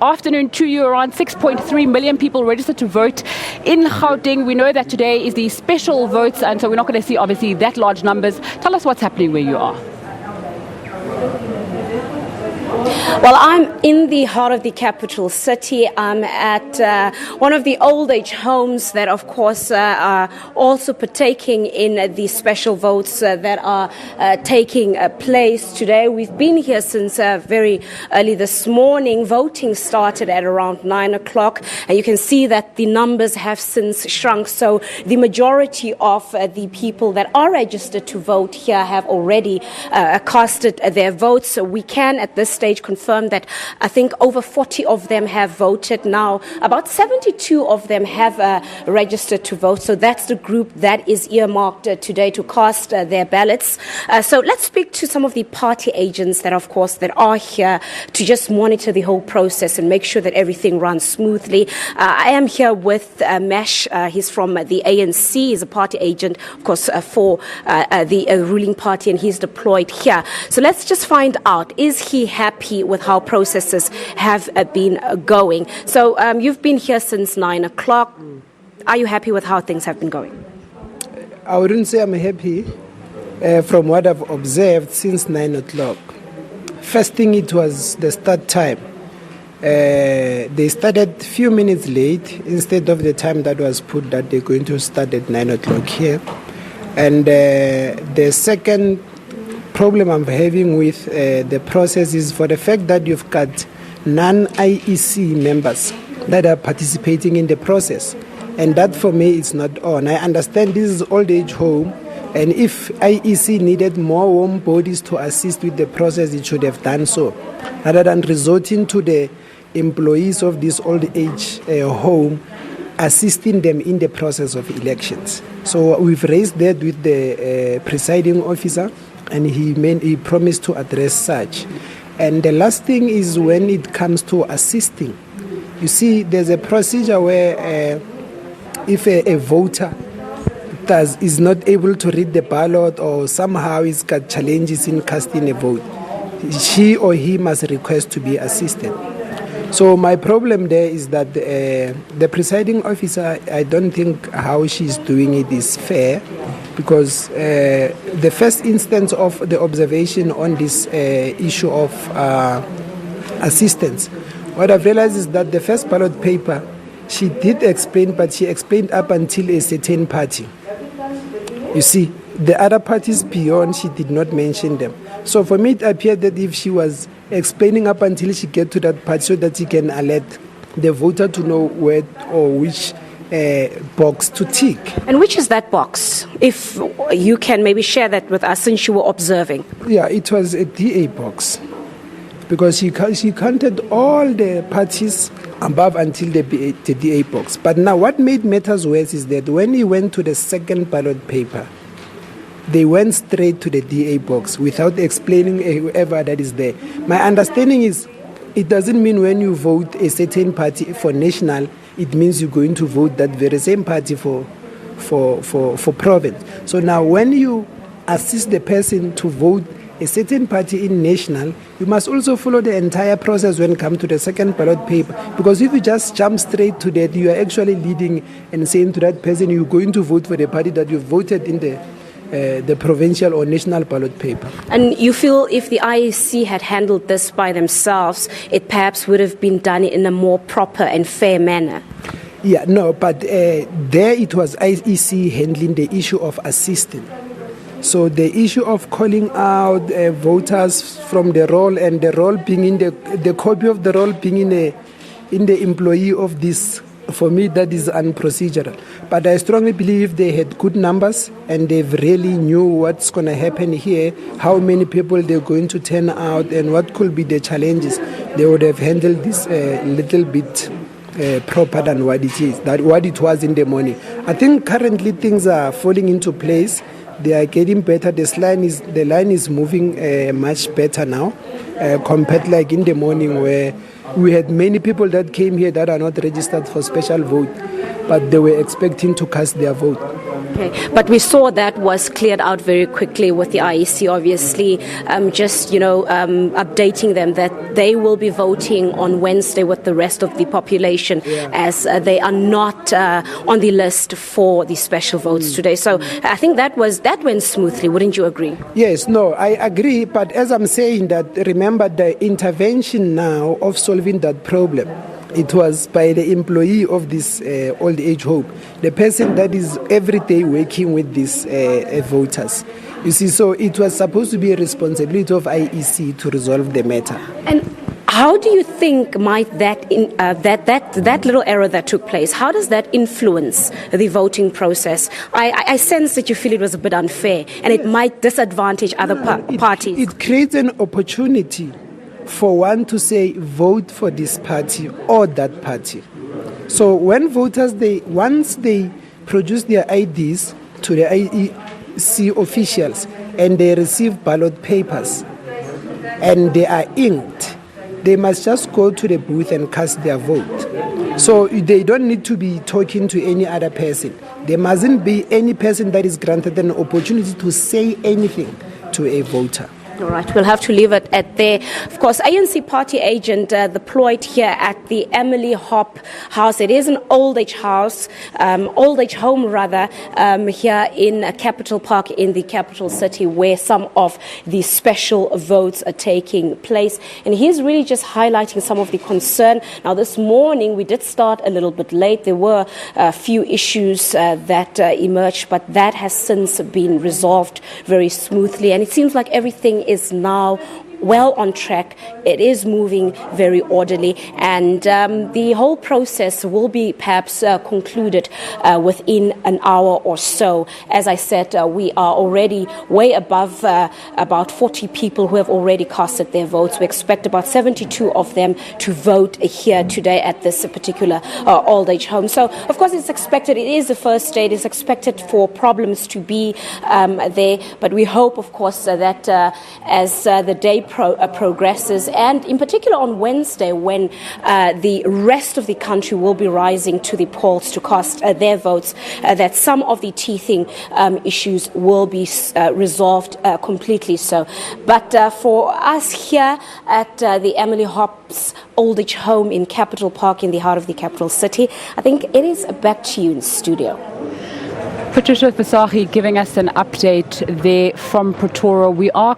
Afternoon to you. Around 6.3 million people registered to vote in Gauteng. We know that today is the special votes, and so we're not going to see obviously that large numbers. Tell us what's happening where you are. Well, I'm in the heart of the capital city. I'm at one of the old age homes that, of course, are also partaking in the special votes that are taking place today. We've been here since very early this morning. Voting started at around 9 o'clock, and you can see that the numbers have since shrunk. So the majority of the people that are registered to vote here have already casted their votes. So we can, at this stage, confirm that I think over 40 of them have voted now. About 72 of them have registered to vote. So that's the group that is earmarked today to cast their ballots. So let's speak to some of the party agents that, of course, that are here to just monitor the whole process and make sure that everything runs smoothly. I am here with Mesh. He's from the ANC. He's a party agent, of course, for the ruling party, and he's deployed here. So let's just find out, is he happy with how processes have been going? So you've been here since 9 o'clock. Are you happy with how things have been going? I wouldn't say I'm happy from what I've observed since 9 o'clock. First thing, it was the start time. They started a few minutes late instead of the time that was put that they're going to start at 9 o'clock here. And the second problem I'm having with the process is for the fact that you've got non-IEC members that are participating in the process. And that for me is not on. I understand this is old age home, and if IEC needed more warm bodies to assist with the process, it should have done so, rather than resorting to the employees of this old age home, assisting them in the process of elections. So we've raised that with the presiding officer, and he promised to address such. And the last thing is when it comes to assisting. You see, there's a procedure where if a voter is not able to read the ballot or somehow he's got challenges in casting a vote, she or he must request to be assisted. So my problem there is that the presiding officer, I don't think how she's doing it is fair, because the first instance of the observation on this issue of assistance, what I've realized is that the first ballot paper, she did explain, but she explained up until a certain party. You see, the other parties beyond, she did not mention them. So for me, it appeared that if she was explaining up until she get to that part so that she can alert the voter to know where or which box to tick. And which is that box? If you can maybe share that with us since you were observing. Yeah, it was a DA box, because she counted all the parties above until the DA box. But now what made matters worse is that when he went to the second ballot paper, they went straight to the DA box without explaining whoever that is there. My understanding is it doesn't mean when you vote a certain party for national, it means you're going to vote that very same party for province. So now when you assist the person to vote a certain party in national, you must also follow the entire process when it comes to the second ballot paper. Because if you just jump straight to that, you are actually leading and saying to that person you're going to vote for the party that you voted in the provincial or national ballot paper. And you feel if the IEC had handled this by themselves, it perhaps would have been done in a more proper and fair manner? Yeah, no, but there it was IEC handling the issue of assisting. So the issue of calling out voters from the roll, and the roll being in the copy of the roll being in the employee of this, for me that is unprocedural. But I strongly believe they had good numbers and they really knew what's going to happen here, how many people they're going to turn out and what could be the challenges. They would have handled this a little bit proper than what it was in the morning. I think currently things are falling into place. They are getting better. The line is moving much better now compared like in the morning where we had many people that came here that are not registered for special vote, but they were expecting to cast their vote. Okay, but we saw that was cleared out very quickly with the IEC, obviously, updating them that they will be voting on Wednesday with the rest of the population, as they are not on the list for the special votes today. So I think that went smoothly. Wouldn't you agree? Yes, no, I agree. But as I'm saying that, remember the intervention now of solving that problem. It was by the employee of this old age home, the person that is every day working with these voters. You see, so it was supposed to be a responsibility of IEC to resolve the matter. And how do you think might that little error that took place, how does that influence the voting process? I sense that you feel it was a bit unfair and it might disadvantage other parties. It creates an opportunity for one to say vote for this party or that party. So when voters, once they produce their IDs to the IEC officials and they receive ballot papers and they are inked, they must just go to the booth and cast their vote. So they don't need to be talking to any other person. There mustn't be any person that is granted an opportunity to say anything to a voter. All right, we'll have to leave it at there. Of course, ANC party agent deployed here at the Emily Hop House. It is an old age house, old age home rather, here in Capital Park in the capital city, where some of the special votes are taking place. And he's really just highlighting some of the concern. Now, this morning we did start a little bit late. There were a few issues that emerged, but that has since been resolved very smoothly. And it seems like everything is now well on track. It is moving very orderly, and the whole process will be perhaps concluded within an hour or so. As I said, we are already way above about 40 people who have already casted their votes. We expect about 72 of them to vote here today at this particular old age home. So, of course, it's expected, it is the first day, it's expected for problems to be there, but we hope, of course, that as the day progresses, and in particular on Wednesday when the rest of the country will be rising to the polls to cast their votes, that some of the teething issues will be resolved completely so. But for us here at the Emily Hop's old age home in Capital Park in the heart of the capital city, I think it is back to you in studio. Patricia Visagie giving us an update there from Pretoria. We are